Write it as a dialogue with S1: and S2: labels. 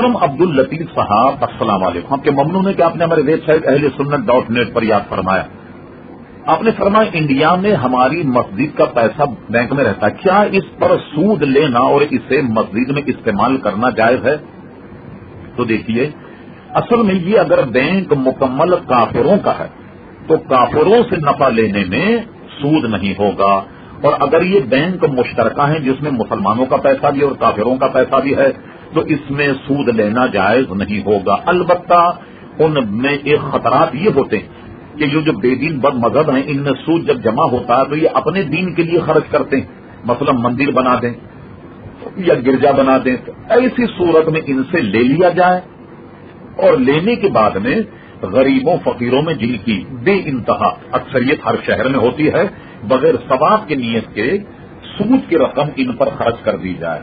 S1: अकरम अब्दुल लतीफ साहब अस्सलाम वालेकुम। आपके ममनून है कि आपने हमारे वेबसाइट ahlesunnat.net पर याद फरमाया। आपने फरमाया इंडिया में हमारी मस्जिद का पैसा बैंक में रहता है, क्या इस पर सूद लेना और इसे मस्जिद में इस्तेमाल करना जायज है? तो देखिए, असल में ये अगर बैंक मुकम्मल काफिरों का है तो काफिरों से नफा लेने में सूद नहीं होगा, और अगर ये बैंक मुश्तरका है जिसमें मुसलमानों का पैसा भी और काफिरों का पैसा भी है तो इसमें सूद लेना जायज नहीं होगा। अलबत्ता उनमें एक खतरात ये होते हैं कि ये जो बेदीन बद मजहब हैं इनमें सूद जब जमा होता है तो ये अपने दीन के लिए खर्च करते हैं, मतलब मंदिर बना दें या गिरजा बना दें, तो ऐसी सूरत में इनसे ले लिया जाए और लेने के बाद में गरीबों फकीरों में जिनकी बे इंतहा अक्सरियत हर शहर में होती है, बगैर सवाब के नियत के सूद की रकम इन पर खर्च कर दी जाए।